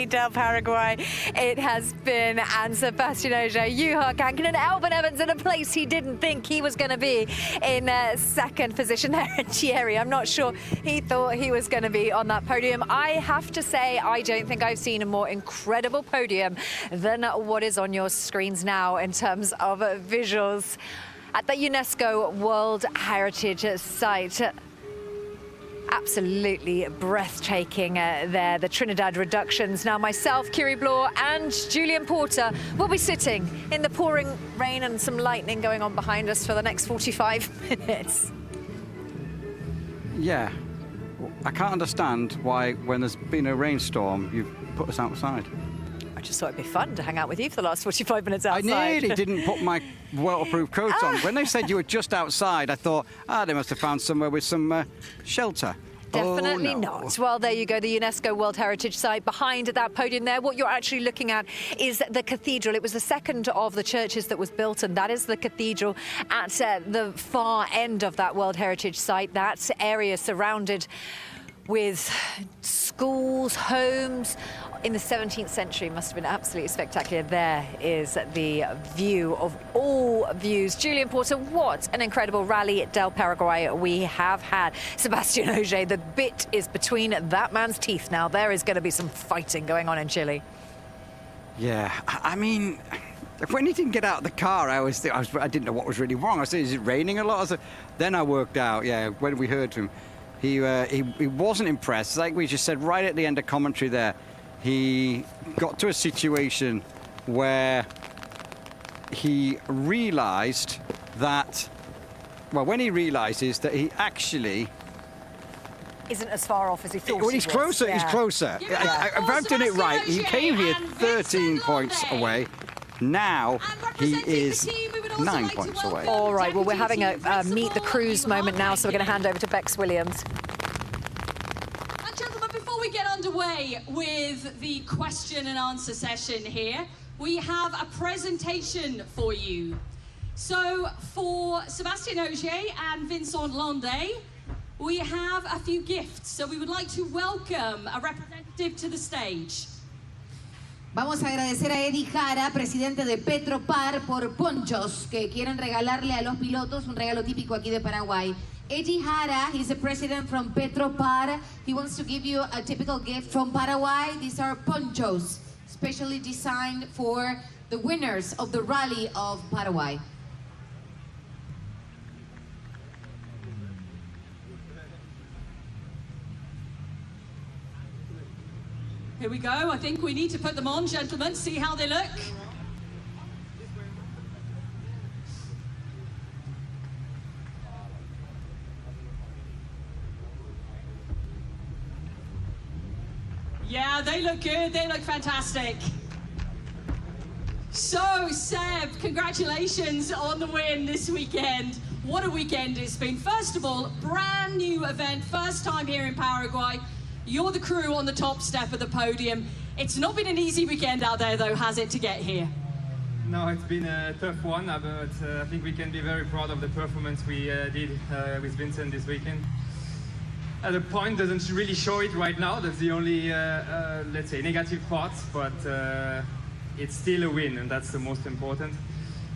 Del Paraguay it has been, and Sebastian Ogier, Juha Kankkunen, Albin Evans in a place he didn't think he was going to be in second position there at Thierry. I'm not sure he thought he was going to be on that podium. I have to say, I don't think I've seen a more incredible podium than what is on your screens now in terms of visuals at the UNESCO World Heritage Site. Absolutely breathtaking there, the Trinidad reductions. Now myself, Kiri Bloor and Julian Porter will be sitting in the pouring rain and some lightning going on behind us for the next 45 minutes. Yeah, I can't understand why when there's been a rainstorm, you've put us outside. I just thought it'd be fun to hang out with you for the last 45 minutes outside. I nearly didn't put my waterproof coat on. When they said you were just outside, I thought, they must have found somewhere with some shelter. Definitely no. not. Well, there you go, the UNESCO World Heritage Site. Behind that podium there, what you're actually looking at is the cathedral. It was the second of the churches that was built, and that is the cathedral at the far end of that World Heritage Site. That area surrounded with schools, homes. In the 17th century, must have been absolutely spectacular. There is the view of all views. Julian Porter, what an incredible Rally del Paraguay we have had. Sebastian Ogier, the bit is between that man's teeth now. There is going to be some fighting going on in Chile. Yeah, I mean, when he didn't get out of the car, I didn't know what was really wrong. I said, is it raining a lot? Then I worked out, yeah, when we heard from him, he wasn't impressed. Like we just said right at the end of commentary there, he got to a situation where he realised that, well, when he realises that he actually isn't as far off as he thought. Well, he's closer. Yeah. He's closer. Yeah. If I've done it right, he came here 13 points away. Now he is 9 points away. All right. Well, we're having a meet the crews moment now, so we're going to hand over to Bex Williams. Before we get underway with the question and answer session here, we have a presentation for you. So for Sebastian Ogier and Vincent Landais, we have a few gifts. So we would like to welcome a representative to the stage. Vamos a agradecer a Eddie Jara, presidente de Petropar, por ponchos que quieren regalarle a los pilotos, un regalo típico aquí de Paraguay. Eddie Jara, he's the president from Petropar. He wants to give you a typical gift from Paraguay. These are ponchos, specially designed for the winners of the Rally of Paraguay. Here we go. I think we need to put them on, gentlemen, see how they look. Yeah, they look good. They look fantastic. So, Seb, congratulations on the win this weekend. What a weekend it's been. First of all, brand new event, first time here in Paraguay. You're the crew on the top step of the podium. It's not been an easy weekend out there, though, has it, to get here? No, it's been a tough one, but I think we can be very proud of the performance we did with Vincent this weekend. The point doesn't really show it right now. That's the only, let's say, negative part, but it's still a win, and that's the most important.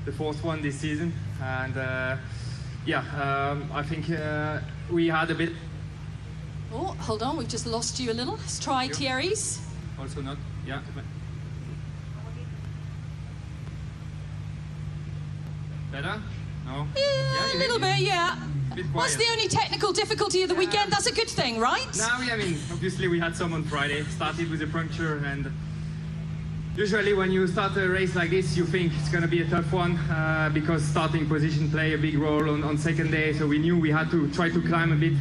The fourth one this season, and I think we had a bit. Oh, hold on, we've just lost you a little. Let's try Thierry's. Also not, yeah. Better? No? Yeah, a little bit, yeah. What's the only technical difficulty of the weekend? That's a good thing, right? No, I mean, obviously we had some on Friday. Started with a puncture, and usually when you start a race like this, you think it's going to be a tough one because starting position play a big role on second day. So we knew we had to try to climb a bit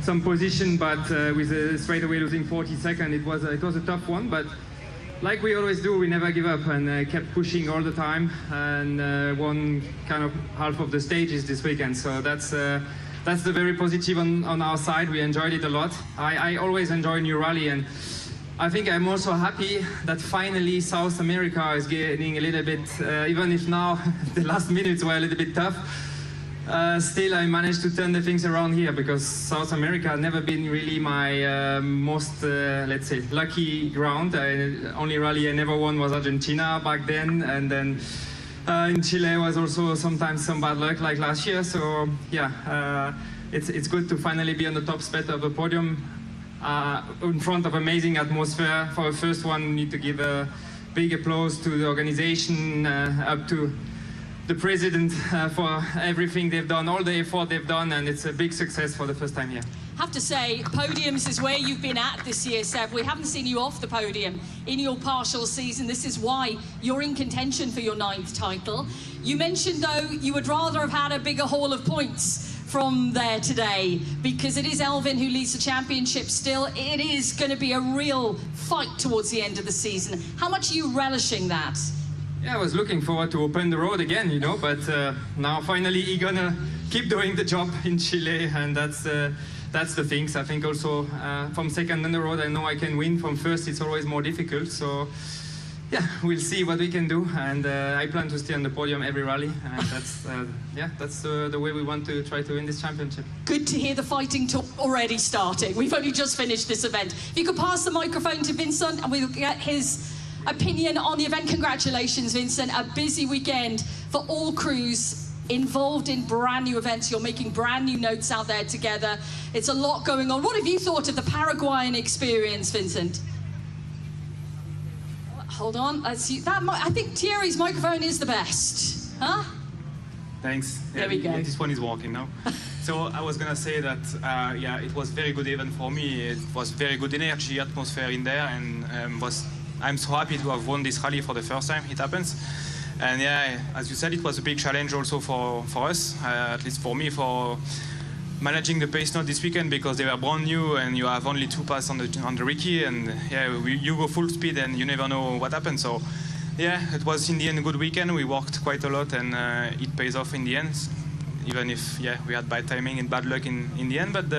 some position, but with straight away losing 40 seconds, it was a tough one. But like we always do, we never give up and kept pushing all the time, and won kind of half of the stages this weekend. So that's the very positive on our side. We enjoyed it a lot. I always enjoy New Rally, and I think I'm also happy that finally South America is getting a little bit, even if now the last minutes were a little bit tough, still I managed to turn the things around here, because South America had never been really my most, let's say, lucky ground. Only rally I never won was Argentina back then, and then in Chile was also sometimes some bad luck like last year. So yeah, it's good to finally be on the top spot of the podium in front of amazing atmosphere. For the first one, need to give a big applause to the organization, up to the president for everything they've done, all the effort they've done, and it's a big success for the first time here. I have to say, podiums is where you've been at this year, Seb. We haven't seen you off the podium in your partial season. This is why you're in contention for your 9th title. You mentioned, though, you would rather have had a bigger haul of points from there today, because it is Elfyn who leads the championship still. It is going to be a real fight towards the end of the season. How much are you relishing that? Yeah, I was looking forward to open the road again, you know, but now finally he's gonna keep doing the job in Chile, and that's the things. I think also from second on the road, I know I can win. From first, it's always more difficult. So yeah, we'll see what we can do, and I plan to stay on the podium every rally, and that's the way we want to try to win this championship. Good to hear the fighting talk already starting. We've only just finished this event. If you could pass the microphone to Vincent, and we'll get his opinion on the event. Congratulations, Vincent. A busy weekend for all crews involved in brand new events. You're making brand new notes out there together. It's a lot going on. What have you thought of the Paraguayan experience, Vincent? Hold on, let's see. I think Thierry's microphone is the best. Huh? Thanks. There we go. Yeah, this one is working now. So I was gonna say that, yeah, it was very good event for me. It was very good energy, atmosphere in there, and I'm so happy to have won this rally for the first time it happens. And yeah, as you said, it was a big challenge also for us, at least for me, for managing the pace note this weekend, because they were brand new and you have only 2 passes on the Ricky, and yeah, you go full speed and you never know what happens. So yeah, it was in the end a good weekend. We worked quite a lot, and it pays off in the end, even if yeah, we had bad timing and bad luck in the end. But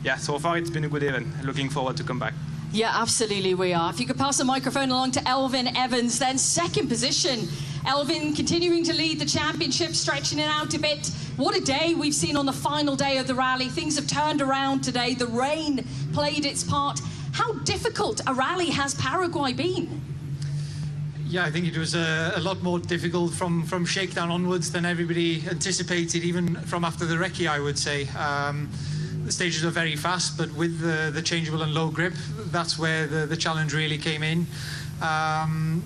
yeah, so far it's been a good event. Looking forward to come back. Yeah, absolutely we are. If you could pass the microphone along to Elfyn Evans, then second position. Elfyn continuing to lead the championship, stretching it out a bit. What a day we've seen on the final day of the rally. Things have turned around today. The rain played its part. How difficult a rally has Paraguay been? Yeah, I think it was a lot more difficult from shakedown onwards than everybody anticipated, even from after the recce, I would say. The stages are very fast, but with the changeable and low grip, that's where the challenge really came in.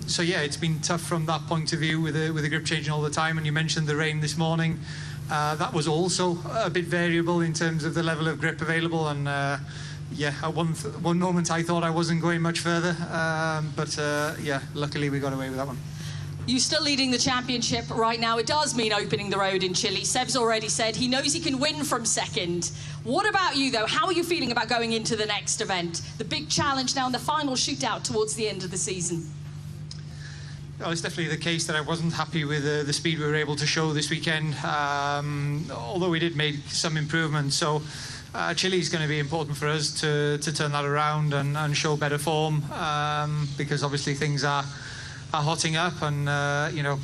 So yeah, it's been tough from that point of view with the grip changing all the time. And you mentioned the rain this morning. That was also a bit variable in terms of the level of grip available. And yeah, at one moment I thought I wasn't going much further, but yeah, luckily we got away with that one. You're still leading the championship right now. It does mean opening the road in Chile. Seb's already said he knows he can win from second. What about you, though? How are you feeling about going into the next event? The big challenge now and the final shootout towards the end of the season. Well, it's definitely the case that I wasn't happy with the speed we were able to show this weekend, although we did make some improvements. So Chile is going to be important for us to turn that around and show better form, because obviously things are hotting up, and you know,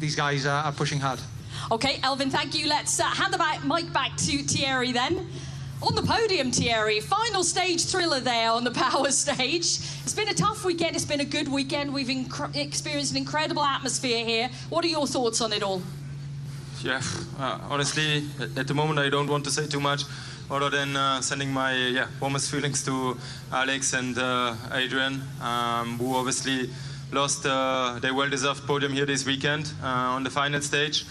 these guys are pushing hard. Okay, Elfyn, thank you. Let's hand the mic back to Thierry then. On the podium, Thierry, final stage thriller there on the power stage. It's been a tough weekend. It's been a good weekend. We've experienced an incredible atmosphere here. What are your thoughts on it all? Yeah, honestly, at the moment I don't want to say too much, other than sending my warmest feelings to Alex and Adrian, who obviously lost their well-deserved podium here this weekend on the final stage.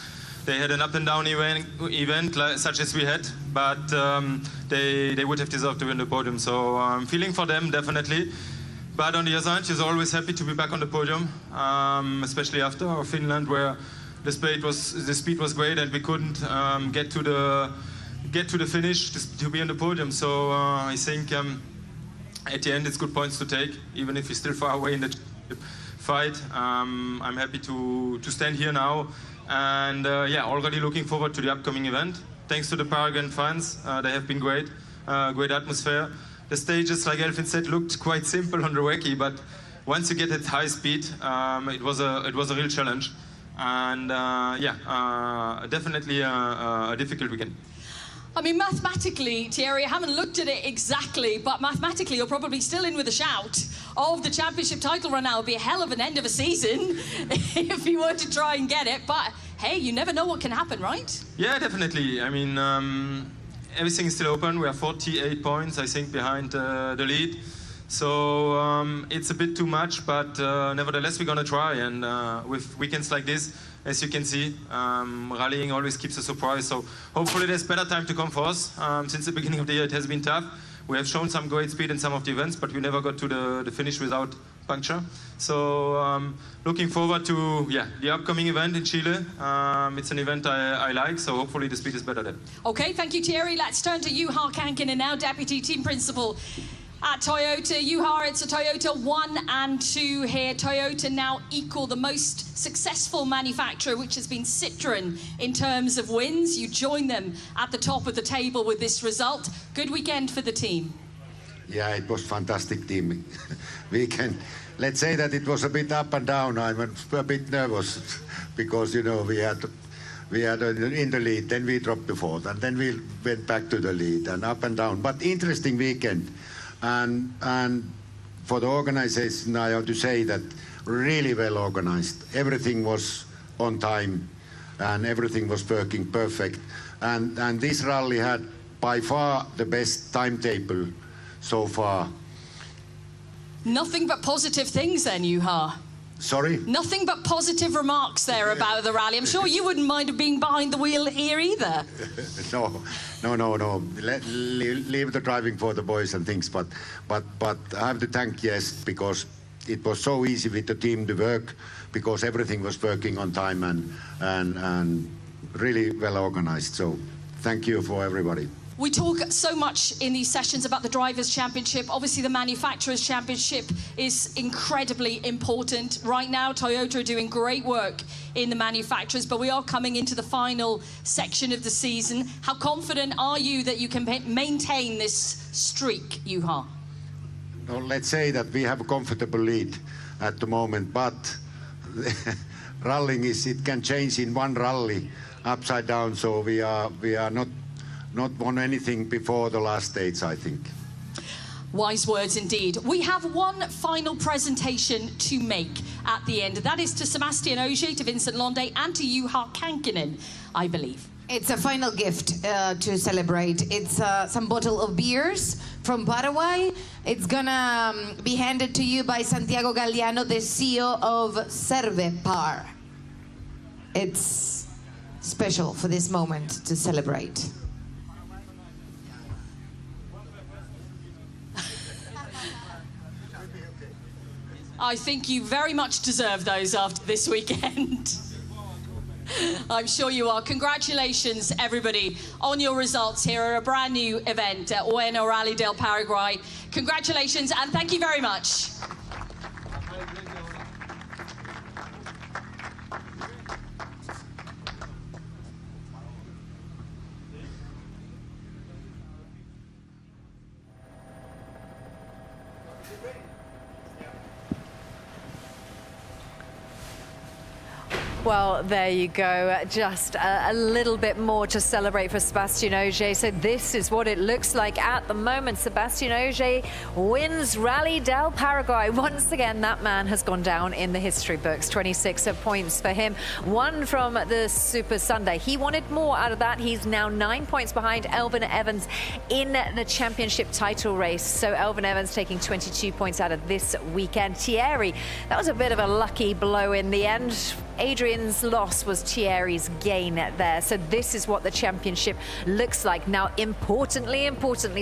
They had an up-and-down event such as we had, but they would have deserved to win the podium. So I'm feeling for them, definitely. But on the other hand, she's always happy to be back on the podium, especially after Finland, where the speed was great and we couldn't get to the finish to be on the podium. So I think at the end it's good points to take, even if we're still far away in the fight. I'm happy to stand here now, and yeah, already looking forward to the upcoming event. Thanks to the Paraguayan fans, they have been great, great atmosphere. The stages, like Elfyn said, looked quite simple on the recce, but once you get at high speed, it was a real challenge. and definitely a difficult weekend. I mean, mathematically, Thierry, I haven't looked at it exactly, but mathematically, you're probably still in with a shout of the championship title run now. It would be a hell of an end of a season if you were to try and get it. But hey, you never know what can happen, right? Yeah, definitely. I mean, everything is still open. We are 48 points, I think, behind the lead. So it's a bit too much, but nevertheless, we're going to try. And with weekends like this, as you can see, rallying always keeps a surprise. So hopefully there's better time to come for us. Since the beginning of the year, it has been tough. We have shown some great speed in some of the events, but we never got to the finish without puncture. So looking forward to the upcoming event in Chile. It's an event I like, so hopefully the speed is better then. Okay, thank you, Thierry. Let's turn to Juha Kankinen now, Deputy Team Principal at Toyota. Juha, it's a Toyota 1 and 2 here. Toyota now equal the most successful manufacturer, which has been Citroën in terms of wins. You join them at the top of the table with this result. Good weekend for the team. Yeah, it was fantastic team weekend. Let's say that it was a bit up and down. I'm a bit nervous because, you know, we had in the lead, then we dropped to fourth, and then we went back to the lead and up and down. But interesting weekend. And for the organization, I have to say that really well organized. Everything was on time and everything was working perfect. And this rally had by far the best timetable so far. Nothing but positive things then, Juha. Sorry? Nothing but positive remarks there about the rally. I'm sure you wouldn't mind being behind the wheel here either. No. Leave the driving for the boys and things. But I have to thank because it was so easy with the team to work because everything was working on time and really well organized. So thank you for everybody. We talk so much in these sessions about the Drivers' Championship. Obviously, the Manufacturers' Championship is incredibly important. Right now, Toyota are doing great work in the manufacturers, but we are coming into the final section of the season. How confident are you that you can maintain this streak, Juha? Well, let's say that we have a comfortable lead at the moment, but rallying it can change in one rally upside down, so we are not won anything before the last stage, I think. Wise words indeed. We have one final presentation to make at the end. That is to Sebastian Ogier, to Vincent Londe, and to Juha Kankinen, I believe. It's a final gift to celebrate. It's some bottle of beers from Paraguay. It's gonna be handed to you by Santiago Galliano, the CEO of Cervepar. It's special for this moment to celebrate. I think you very much deserve those after this weekend. I'm sure you are. Congratulations, everybody, on your results here at a brand new event at Ueno Rally del Paraguay. Congratulations, and thank you very much. Well, there you go. Just a little bit more to celebrate for Sebastian Ogier. So this is what it looks like at the moment. Sebastian Ogier wins Rally del Paraguay. Once again, that man has gone down in the history books. 26 points for him. One from the Super Sunday. He wanted more out of that. He's now 9 points behind Elfyn Evans in the championship title race. So Elfyn Evans taking 22 points out of this weekend. Thierry, that was a bit of a lucky blow in the end. Adrian's loss was Thierry's gain there. So this is what the championship looks like. Now, importantly,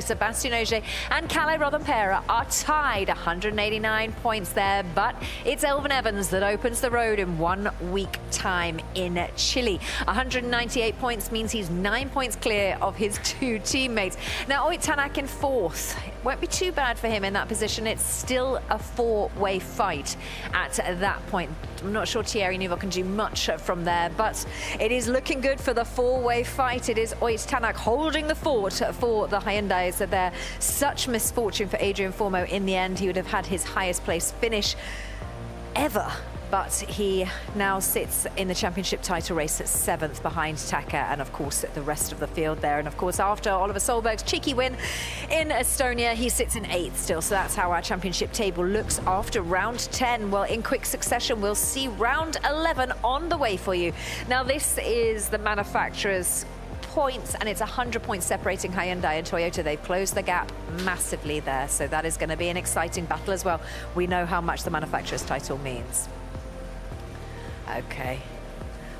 Sebastian Ogier and Kalle Rovanperä are tied, 189 points there, but it's Elfyn Evans that opens the road in 1 week time in Chile. 198 points means he's 9 points clear of his two teammates. Now, Ott Tänak in fourth. Won't be too bad for him in that position. It's still a four-way fight at that point. I'm not sure Thierry Neuville can do much from there, but it is looking good for the four-way fight. It is Ott Tänak holding the fort for the Hyundais. There, such misfortune for Adrian Formeau in the end. He would have had his highest place finish ever but he now sits in the championship title race at 7th behind Taka and, of course, the rest of the field there. And, of course, after Oliver Solberg's cheeky win in Estonia, he sits in 8th still. So that's how our championship table looks after round 10. Well, in quick succession, we'll see round 11 on the way for you. Now, this is the manufacturer's points, and it's 100 points separating Hyundai and Toyota. They've closed the gap massively there, so that is going to be an exciting battle as well. We know how much the manufacturer's title means. Okay,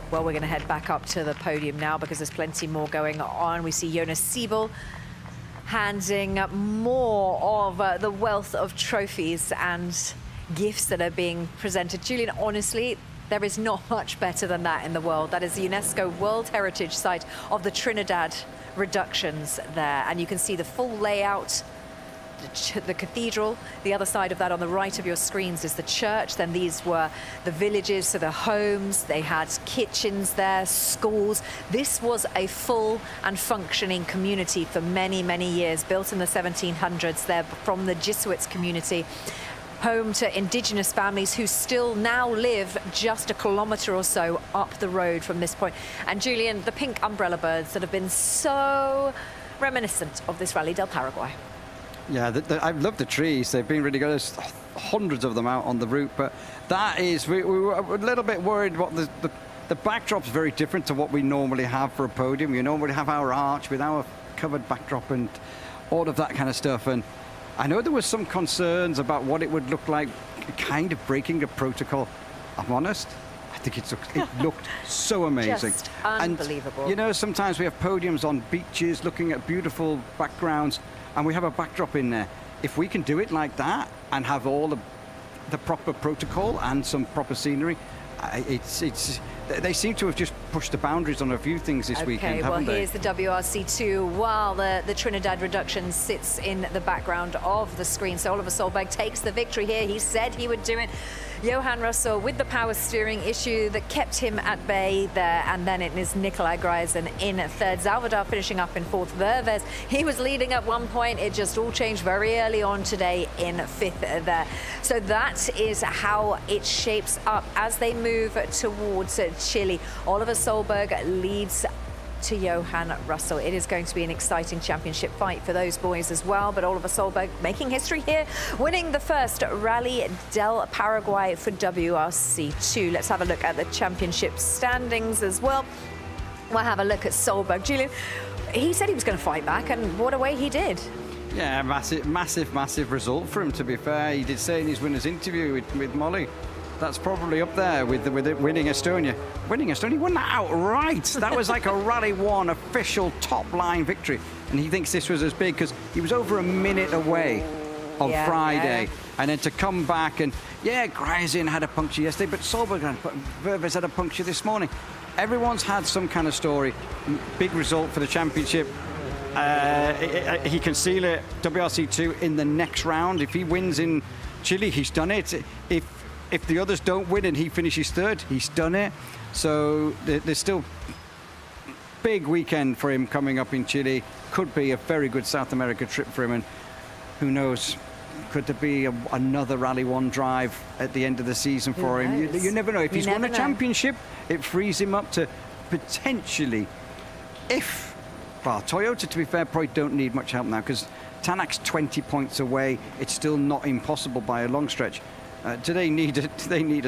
well, we're going to head back up to the podium now because there's plenty more going on. We see Jonas Siebel handing more of the wealth of trophies and gifts that are being presented. Julian, honestly, there is not much better than that in the world. That is the UNESCO World Heritage Site of the Trinidad reductions there. And you can see the full layout, the cathedral. The other side of that on the right of your screens is the church. Then these were the villages, so the homes. They had kitchens there, schools. This was a full and functioning community for many, many years, built in the 1700s there from the Jesuits community. Home to indigenous families who still now live just a kilometre or so up the road from this point. And Julian, the pink umbrella birds that have been so reminiscent of this Rally del Paraguay. Yeah, I love the trees. They've been really good. There's hundreds of them out on the route, but that is, we were a little bit worried what the backdrop's very different to what we normally have for a podium. You normally have our arch with our covered backdrop and all of that kind of stuff. And I know there was some concerns about what it would look like, kind of breaking a protocol. I'm honest, I think it looked so amazing. Just unbelievable. And, you know, sometimes we have podiums on beaches looking at beautiful backgrounds, and we have a backdrop in there. If we can do it like that and have all the proper protocol and some proper scenery, they seem to have just pushed the boundaries on a few things this weekend, haven't they? Well, here's the WRC2 while the Trinidad reduction sits in the background of the screen. So Oliver Solberg takes the victory here. He said he would do it. Johan Russell with the power steering issue that kept him at bay there, and then it is Nikolai Greisen in 3rd. Zalvadar finishing up in 4th. Verves, he was leading at one point. It just all changed very early on today in 5th there. So that is how it shapes up as they move towards Chile. Oliver Solberg leads to Johan Russell. It is going to be an exciting championship fight for those boys as well, but Oliver Solberg making history here, winning the first Rally del Paraguay for WRC2. Let's have a look at the championship standings as well. We'll have a look at Solberg. Julian, he said he was going to fight back, and what a way he did. Yeah, massive result for him, to be fair. He did say in his winner's interview with Molly, that's probably up there with winning Estonia. Winning Estonia, he won that outright. That was like a Rally 1 official top-line victory. And he thinks this was as big because he was over a minute away on Friday. Yeah. And then to come back and, Greisen had a puncture yesterday, but Solberg and Verves had a puncture this morning. Everyone's had some kind of story. Big result for the championship. He can seal it, WRC2, in the next round. If he wins in Chile, he's done it. If the others don't win and he finishes 3rd, he's done it. So there's still big weekend for him coming up in Chile. Could be a very good South America trip for him, and who knows, could there be another Rally 1 drive at the end of the season for him? You never know. If he's won a championship, it frees him up to potentially, Toyota, to be fair, probably don't need much help now because Tanak's 20 points away. It's still not impossible by a long stretch. Do they need a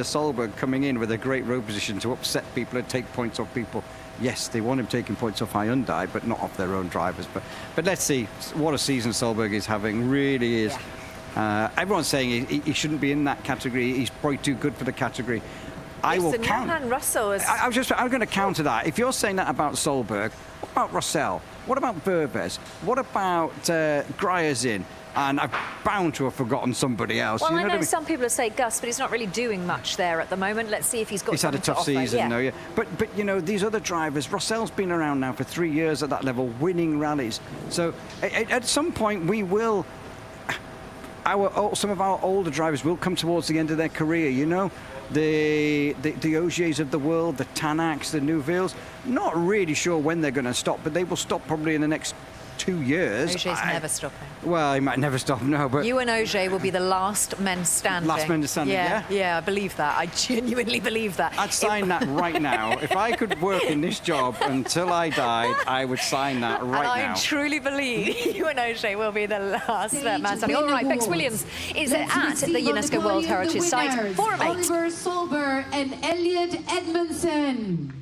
Solberg coming in with a great road position to upset people and take points off people? Yes, they want him taking points off Hyundai, but not off their own drivers. But let's see what a season Solberg is having. Really is. Yeah. Everyone's saying he shouldn't be in that category. He's probably too good for the category. I will count. Johan Russell is... I'm going to counter that. If you're saying that about Solberg, what about Russell? What about Verves? What about Greisen? And I'm bound to have forgotten somebody else. Well, you know I know what I mean? some people say Gus, but he's not really doing much there at the moment. Let's see if he's got. He's had a tough season, though. Yeah. But you know, these other drivers, Russell's been around now for 3 years at that level, winning rallies. So at some point we will. Some of our older drivers will come towards the end of their career. You know, the Ogiers of the world, the Tanaks, the Neuvilles. Not really sure when they're going to stop, but they will stop probably in the next 2 years. Ogier's never stopping. Well, he might never stop, no, but... You and Ogier will be the last men standing. Last men standing, yeah? Yeah, I believe that. I genuinely believe that. I'd sign that right now. If I could work in this job until I died, I would sign that right now. I truly believe you and Ogier will be the last man standing. All right, Bex Williams is at the UNESCO World Heritage Site. Forum 8. Oliver Solberg and Elliot Edmondson.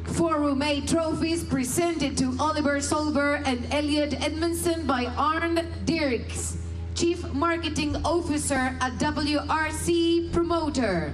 Forum 8 trophies presented to Oliver Solberg and Elliot Edmondson by Arne Dirks, Chief Marketing Officer at WRC Promoter.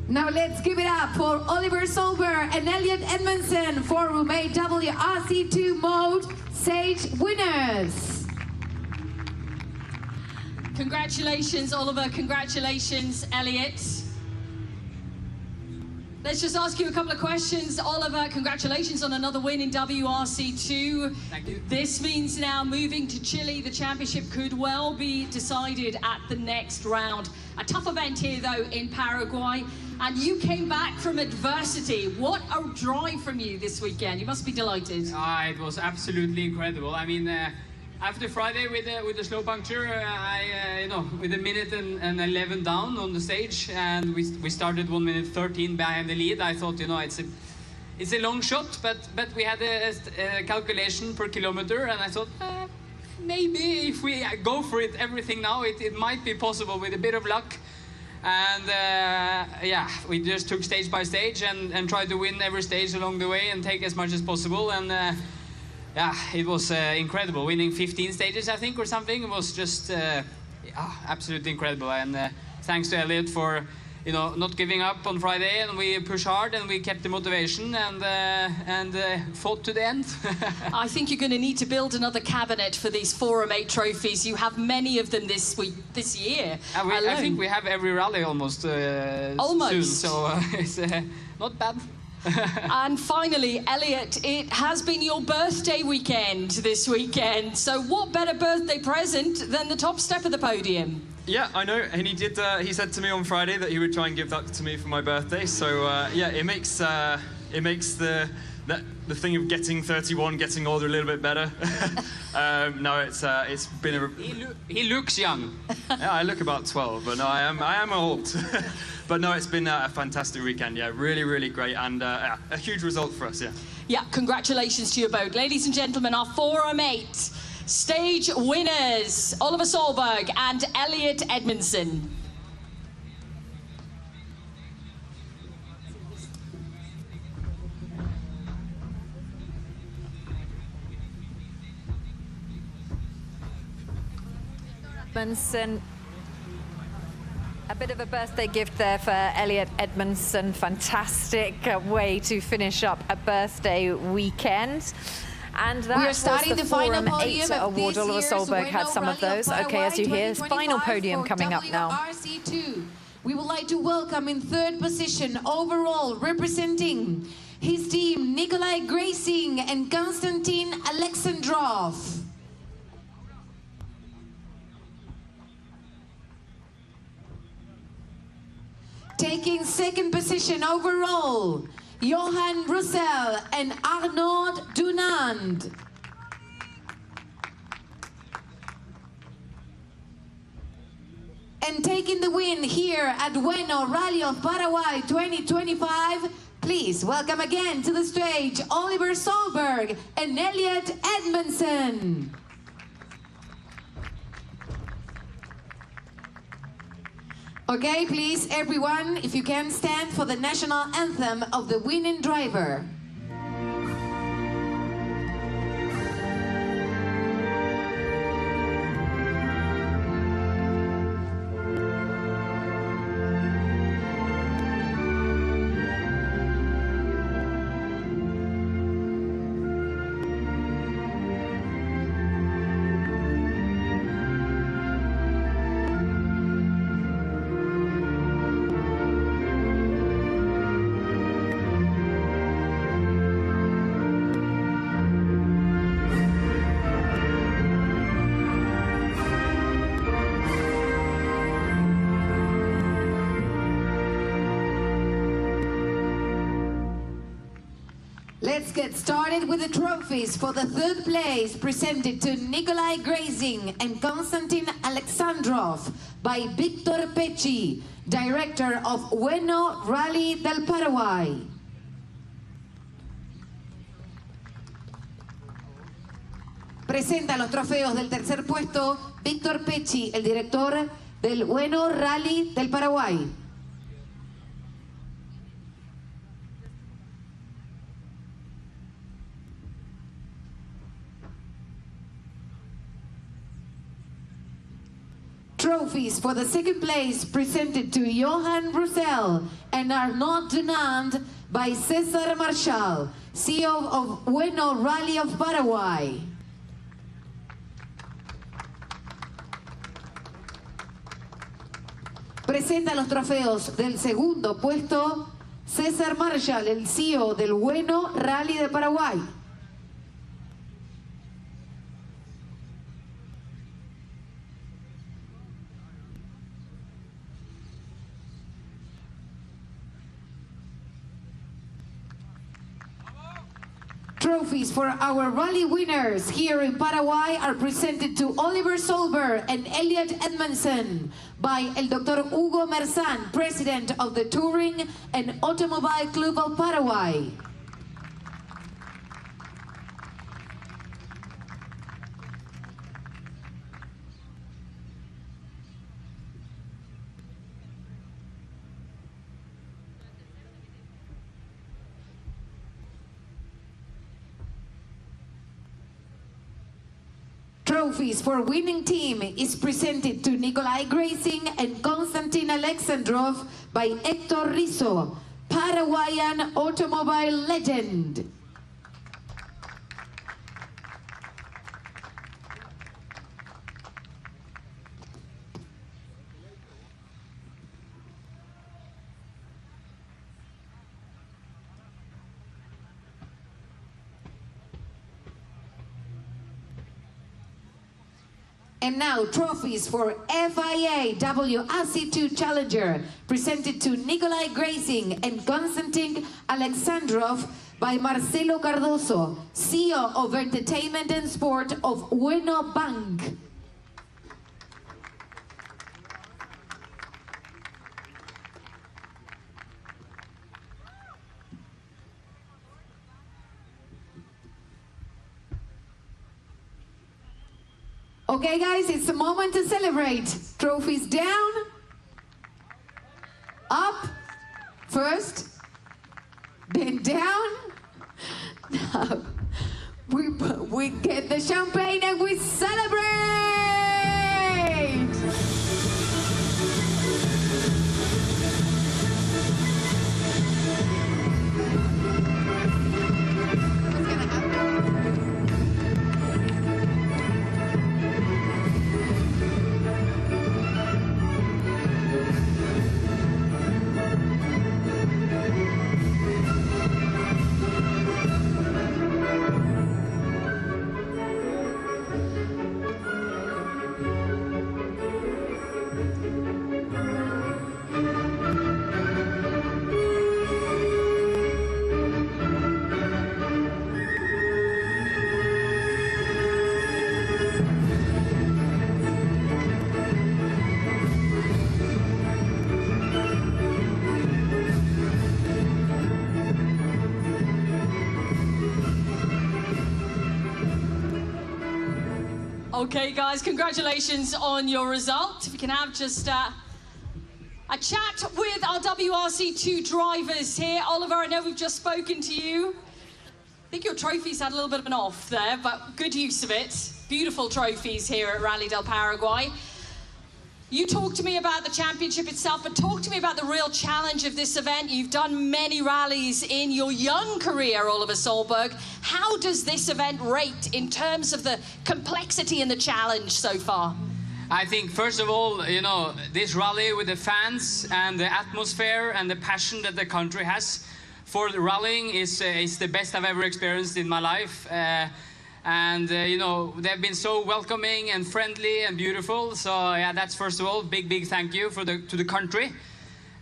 Now let's give it up for Oliver Solberg and Elliot Edmondson, Forum 8 WRC2 Mode Stage winners. Congratulations, Oliver. Congratulations, Elliot. Let's just ask you a couple of questions. Oliver, congratulations on another win in WRC2. Thank you. This means now moving to Chile, the championship could well be decided at the next round. A tough event here, though, in Paraguay. And you came back from adversity. What a drive from you this weekend. You must be delighted. It was absolutely incredible. I mean, after Friday with the slow puncture, with a minute and 11 down on the stage, and we started 1 minute 13 behind the lead. I thought, it's a long shot, but we had a calculation per kilometer, and I thought maybe if we go for it everything now, it might be possible with a bit of luck. And we just took stage by stage and tried to win every stage along the way and take as much as possible. And it was incredible. Winning 15 stages, I think, or something. It was just absolutely incredible. And thanks to Elliot for not giving up on Friday. And we pushed hard and we kept the motivation and fought to the end. I think you're going to need to build another cabinet for these Forum 8 trophies. You have many of them this year. I think we have every rally almost. Soon, so it's not bad. And finally, Elliot, it has been your birthday weekend this weekend. So what better birthday present than the top step of the podium? Yeah, I know, and he did. He said to me on Friday that he would try and give that to me for my birthday. So it makes the thing of getting 31, getting older a little bit better. No, it's been a. He looks young. Yeah, I look about 12, but no, I am old. But no, it's been a fantastic weekend. Yeah, really, really great, and a huge result for us. Yeah. Yeah, congratulations to you both, ladies and gentlemen. Our Forum 8 stage winners, Oliver Solberg and Elliot Edmondson. Edmondson. A bit of a birthday gift there for Elliot Edmondson. Fantastic way to finish up a birthday weekend. And that We are starting was the final Forum 8 podium of award. this Oliver year's Solberg had Bueno some of Rally those. Paraguay Okay, as you hear, 2025 final podium for coming up now. WRC2. We would like to welcome in third position overall, representing his team, Nikolai Gracing and Konstantin Alexandrov. Taking second position overall, Johan Roussel and Arnaud Dunand. And taking the win here at Bueno Rally of Paraguay 2025, please welcome again to the stage Oliver Solberg and Elliot Edmondson. Okay, please, everyone, if you can stand for the national anthem of the winning driver. Let's get started with the trophies for the third place, presented to Nikolai Grazing and Konstantin Alexandrov by Victor Pecci, director of Bueno Rally del Paraguay. Presenta los trofeos del tercer puesto Víctor Pecci, el director del Bueno Rally del Paraguay. Trophies for the second place presented to Johan Roussel and Arnaud Dunant by César Marchal, CEO of Bueno Rally of Paraguay. Presenta los trofeos del segundo puesto César Marchal, el CEO del Bueno Rally de Paraguay. Trophies for our rally winners here in Paraguay are presented to Oliver Solberg and Elliot Edmondson by el Dr. Hugo Merzán, President of the Touring and Automobile Club of Paraguay. Trophies for winning team is presented to Nikolai Grazing and Konstantin Alexandrov by Héctor Rizzo, Paraguayan automobile legend. And now, trophies for FIA WRC2 Challenger, presented to Nikolai Grazing and Konstantin Alexandrov by Marcelo Cardoso, CEO of Entertainment and Sport of Bueno Bank. Okay, guys, it's a moment to celebrate. Trophies down, up, first, then down. Now, we get the champagne and we celebrate! Okay, guys, congratulations on your result. If we can have just a chat with our WRC2 drivers here. Oliver, I know we've just spoken to you. I think your trophies had a little bit of an off there, but good use of it. Beautiful trophies here at Rally del Paraguay. You talked to me about the championship itself, but talk to me about the real challenge of this event. You've done many rallies in your young career, Oliver Solberg. How does this event rate in terms of the complexity and the challenge so far? I think, first of all, you know, this rally with the fans and the atmosphere and the passion that the country has for the rallying is the best I've ever experienced in my life. You know, they've been so welcoming and friendly and beautiful. So yeah, that's first of all, big thank you to the country.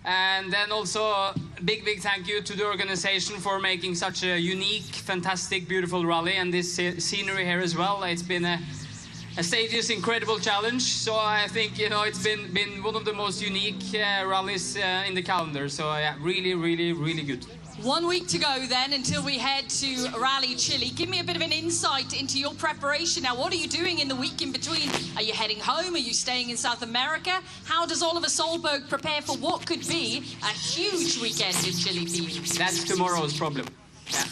And then also a big thank you to the organization for making such a unique, fantastic, beautiful rally, and this scenery here as well. It's been a Stage's incredible challenge. So I think, you know, it's been one of the most unique rallies in the calendar. So yeah, really good. 1 week to go then until we head to Rally Chile. Give me a bit of an insight into your preparation. Now, what are you doing in the week in between? Are you heading home? Are you staying in South America? How does Oliver Solberg prepare for what could be a huge weekend in Chile for you? That's tomorrow's problem. Yeah.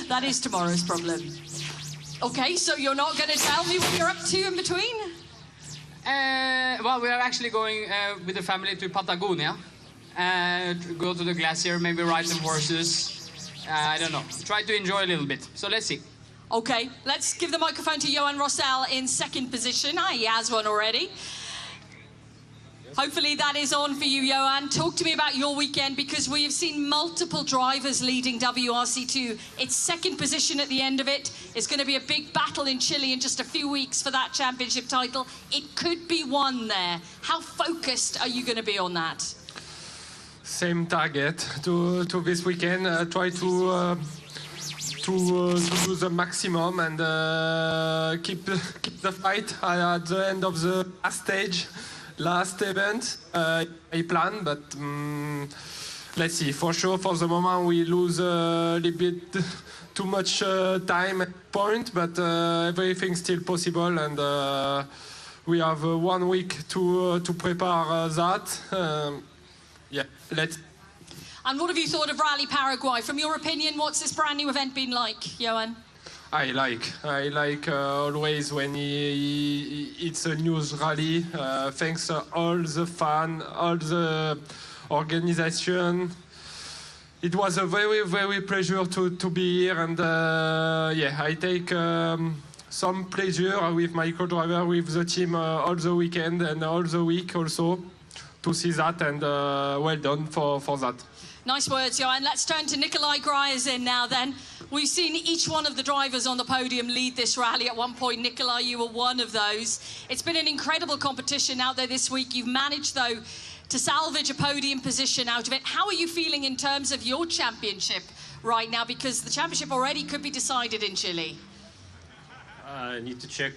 That is tomorrow's problem. Okay, so you're not going to tell me what you're up to in between? Well, we are actually going with the family to Patagonia. To go to the glacier, maybe ride some horses. I don't know. Try to enjoy a little bit. So let's see. Okay, let's give the microphone to Johan Rossell in second position. He has one already. Hopefully that is on for you, Johan. Talk to me about your weekend, because we have seen multiple drivers leading WRC2. It's second position at the end of it. It's going to be a big battle in Chile in just a few weeks for that championship title. It could be won there. How focused are you going to be on that? Same target to this weekend. Try to do the maximum and keep the fight at the end of the last stage, last event. I plan, but let's see. For sure, for the moment, we lose a little bit too much time at point, but everything's still possible, and we have 1 week to prepare that. Yeah, let's. And what have you thought of Rally Paraguay? From your opinion, what's this brand new event been like, Johan? I like always when it's a news rally. Thanks all the fans, all the organization. It was a very pleasure to be here, and yeah, I take some pleasure with my co-driver, with the team all the weekend and all the week also, to see that, and well done for that. Nice words, Johan. Let's turn to Nikolai Gryazin now then. We've seen each one of the drivers on the podium lead this rally at one point. Nikolai, you were one of those. It's been an incredible competition out there this week. You've managed, though, to salvage a podium position out of it. How are you feeling in terms of your championship right now? Because the championship already could be decided in Chile. I need to check.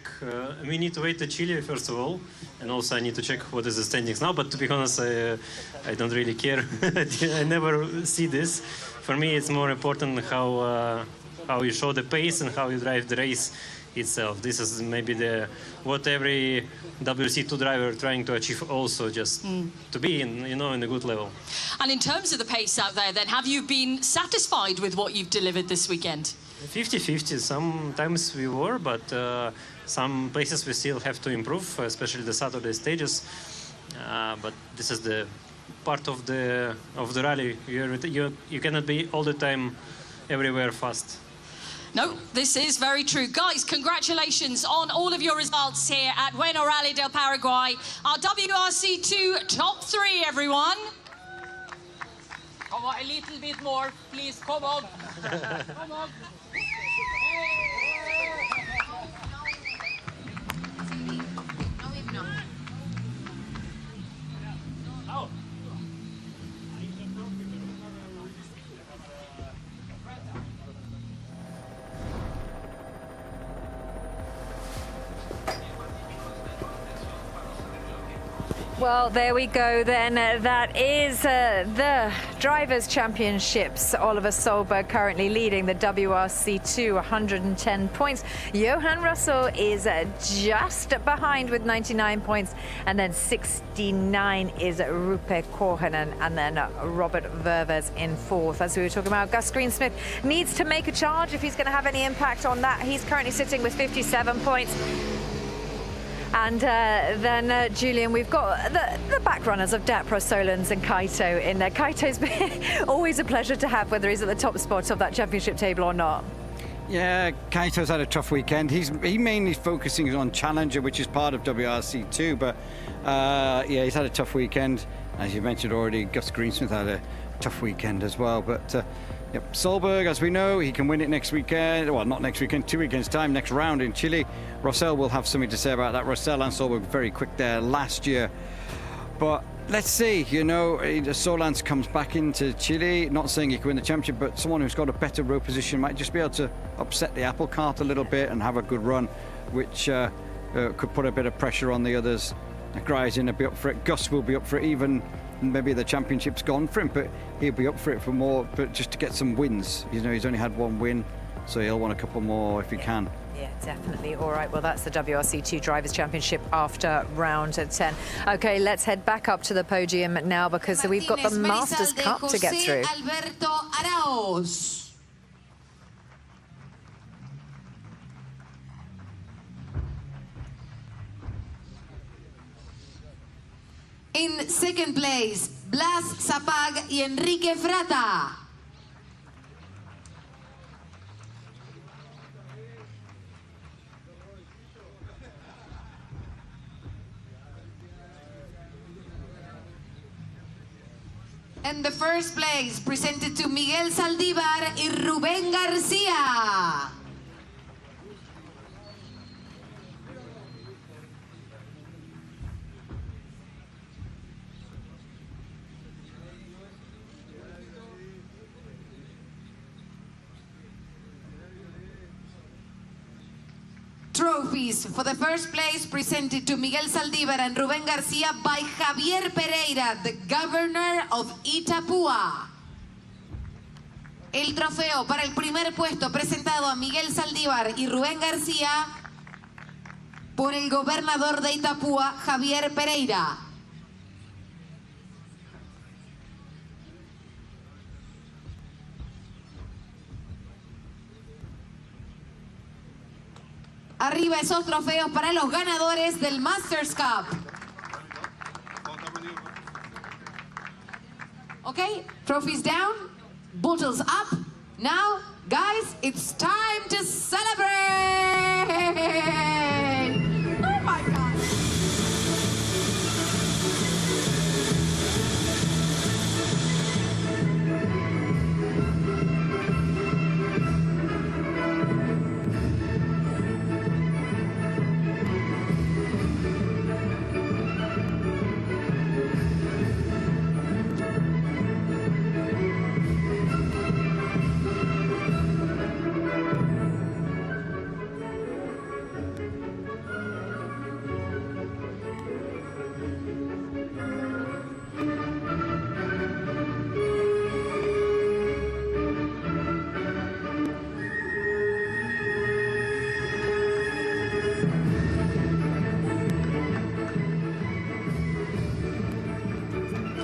We need to wait to Chile first of all, and also I need to check what is the standings now. But to be honest, I don't really care. I never see this. For me, it's more important how you show the pace and how you drive the race itself. This is maybe what every WRC2 driver trying to achieve also, just to be in a good level. And in terms of the pace out there, then, have you been satisfied with what you've delivered this weekend? 50-50. Sometimes we were, but some places we still have to improve, especially the Saturday stages. But this is the part of the rally. You cannot be all the time everywhere fast. No, this is very true. Guys, congratulations on all of your results here at Bueno Rally del Paraguay. Our WRC2 top 3, everyone. Come on, a little bit more, please. Come on. Come on. Well, there we go then. That is the Drivers' Championships. Oliver Solberg currently leading the WRC2, 110 points. Johan Rossell is just behind with 99 points. And then 69 is Roope Korhonen, and then Robert Ververs in fourth. As we were talking about, Gus Greensmith needs to make a charge if he's going to have any impact on that. He's currently sitting with 57 points. And then, Julian, we've got the back runners of Dapra, Solons and Kaito in there. Kaito's been always a pleasure to have, whether he's at the top spot of that championship table or not. Yeah, Kaito's had a tough weekend. He mainly focusing on Challenger, which is part of WRC2, but yeah, he's had a tough weekend. As you mentioned already, Gus Greensmith had a tough weekend as well, but yep, Solberg, as we know, he can win it next weekend. Well, not next weekend, 2 weekends' time, next round in Chile. Rossell will have something to say about that. Rossell and Solberg very quick there last year. But let's see, you know, Solans comes back into Chile, not saying he can win the championship, but someone who's got a better road position might just be able to upset the apple cart a little bit and have a good run, which could put a bit of pressure on the others. Gryazin will be up for it, Gus will be up for it, even maybe the championship's gone for him, but he'll be up for it for more, but just to get some wins. You know, he's only had one win, so he'll want a couple more if he can. Yeah, definitely. All right, well, that's the WRC2 Drivers' Championship after round 10. Okay, let's head back up to the podium now because we've got the Masters Cup to get through. Alberto Arauz. In second place, Blas Zapag y Enrique Frata. And the first place presented to Miguel Saldívar y Rubén García. Trophies for the first place presented to Miguel Saldívar and Rubén García by Javier Pereira, the governor of Itapúa. El trofeo para el primer puesto presentado a Miguel Saldívar y Rubén García por el gobernador de Itapúa, Javier Pereira. Arriba esos trofeos para los ganadores del Masters Cup. Okay, trophies down, bottles up. Now, guys, it's time to celebrate! Oh my God!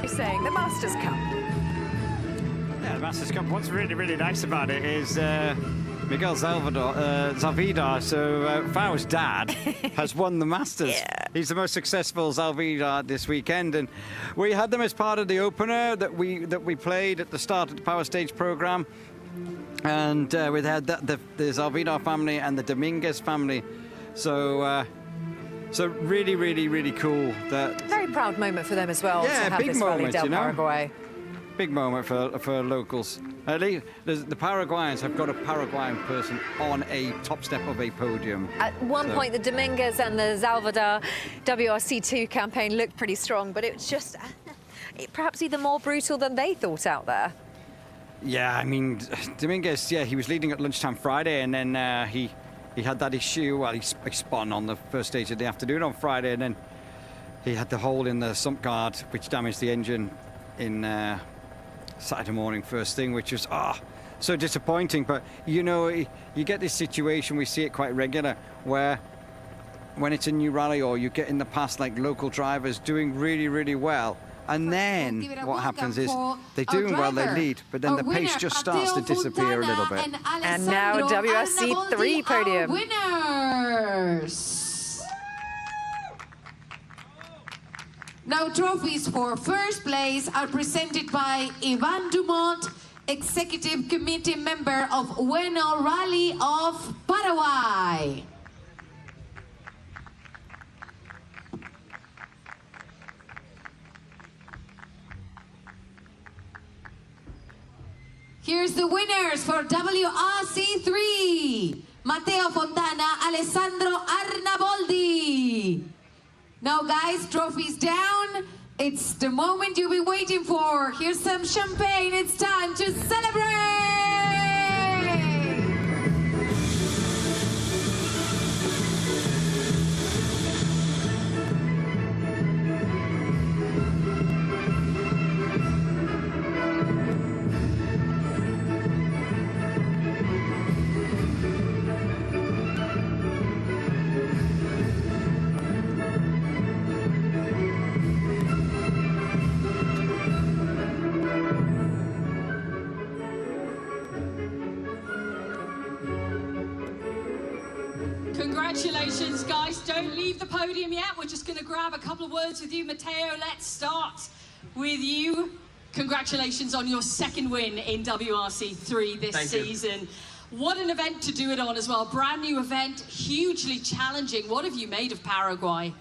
Saying the Masters Cup. Yeah, the Masters Cup. What's really, really nice about it is Miguel Zalvidar, so Fau's dad, has won the Masters. Yeah. He's the most successful Zalvidar this weekend, and we had them as part of the opener that we played at the start of the Power Stage program, and we had the Zalvidar family and the Dominguez family. So. So really, really, really cool. Very proud moment for them as well. Yeah, to have big this moment, Rally del you know. Paraguay. Big moment for locals. At least the Paraguayans have got a Paraguayan person on a top step of a podium. At one point, the Dominguez and the Zalvidar WRC2 campaign looked pretty strong, but it was just perhaps even more brutal than they thought out there. Yeah, I mean, Dominguez, yeah, he was leading at lunchtime Friday, and then he had that issue. Well, he spun on the first stage of the afternoon on Friday, and then he had the hole in the sump guard, which damaged the engine in Saturday morning first thing, which was so disappointing. But you know, you get this situation, we see it quite regular, where when it's a new rally or you get in the past like local drivers doing really, really well, and then what happens is they're doing well, they lead, but then the pace just starts to disappear a little bit. And now WRC3 podium. Winners. Now trophies for first place are presented by Ivan Dumont, Executive Committee member of Bueno Rally of Paraguay. Here's the winners for WRC3. Matteo Fontana, Alessandro Arnaboldi. Now guys, trophies down, It's the moment you've been waiting for. Here's some champagne. It's time to celebrate! Congratulations, guys. Don't leave the podium yet. We're just going to grab a couple of words with you. Matteo, let's start with you. Congratulations on your second win in WRC3 this season. What an event to do it on as well. Brand new event, hugely challenging. What have you made of Paraguay?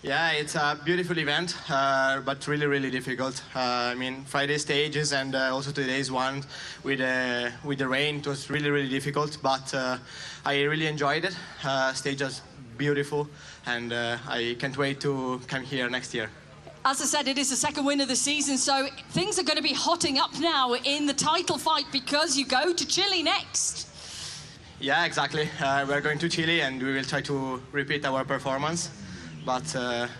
Yeah, it's a beautiful event, but really, really difficult. I mean, Friday stages and also today's one with the rain, it was really, really difficult, but I really enjoyed it. Stage was beautiful, and I can't wait to come here next year. As I said, it is the second win of the season, so things are going to be hotting up now in the title fight because you go to Chile next. Yeah, exactly. We're going to Chile, and we will try to repeat our performance. But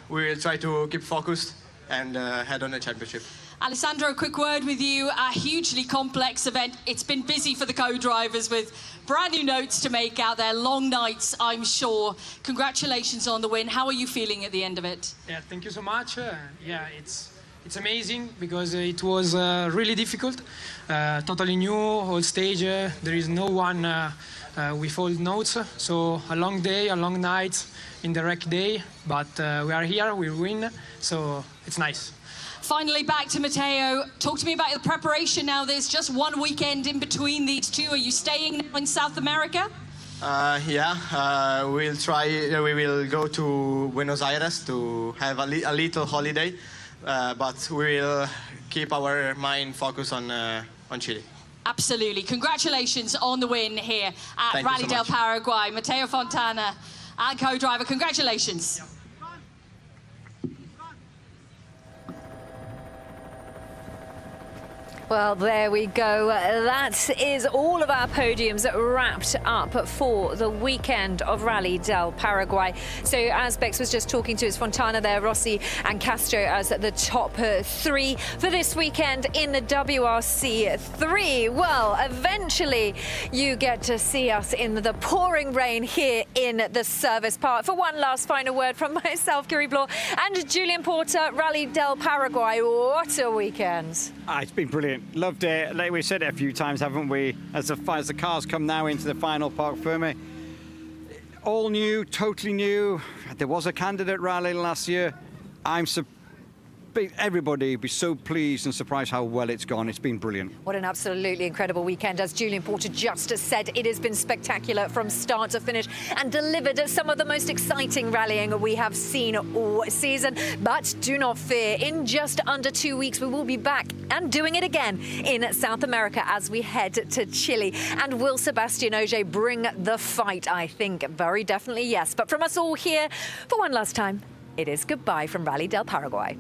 we will try to keep focused and head on the championship. Alessandro, a quick word with you. A hugely complex event. It's been busy for the co-drivers with brand new notes to make out there. Long nights, I'm sure. Congratulations on the win. How are you feeling at the end of it? Yeah, thank you so much. Yeah, it's amazing because it was really difficult. Totally new, whole stage. There is no one with all notes. So a long day, a long night in the wreck day. But we are here, we win. So it's nice. Finally, back to Matteo. Talk to me about the preparation now. There's just one weekend in between these two. Are you staying now in South America? Yeah, we'll try. We will go to Buenos Aires to have a little holiday, but we will keep our mind focused on Chile. Absolutely. Congratulations on the win here at Rally del Paraguay. Matteo Fontana and co-driver, congratulations. Well, there we go. That is all of our podiums wrapped up for the weekend of Rally del Paraguay. So as Bex was just talking to, it's Fontana there, Rossi and Castro as the top three for this weekend in the WRC3. Well, eventually you get to see us in the pouring rain here in the service park. For one last final word from myself, Kiri Bloor, and Julian Porter, Rally del Paraguay. What a weekend. It's been brilliant. Loved it. Like we said it a few times, haven't we? As the cars come now into the final Parc Fermé. All new, totally new. There was a candidate rally last year. Everybody be so pleased and surprised how well it's gone. It's been brilliant. What an absolutely incredible weekend. As Julian Porter just said, it has been spectacular from start to finish and delivered some of the most exciting rallying we have seen all season. But do not fear, in just under 2 weeks, we will be back and doing it again in South America as we head to Chile. And will Sebastian Ogier bring the fight? I think very definitely yes. But from us all here, for one last time, it is goodbye from Rally del Paraguay.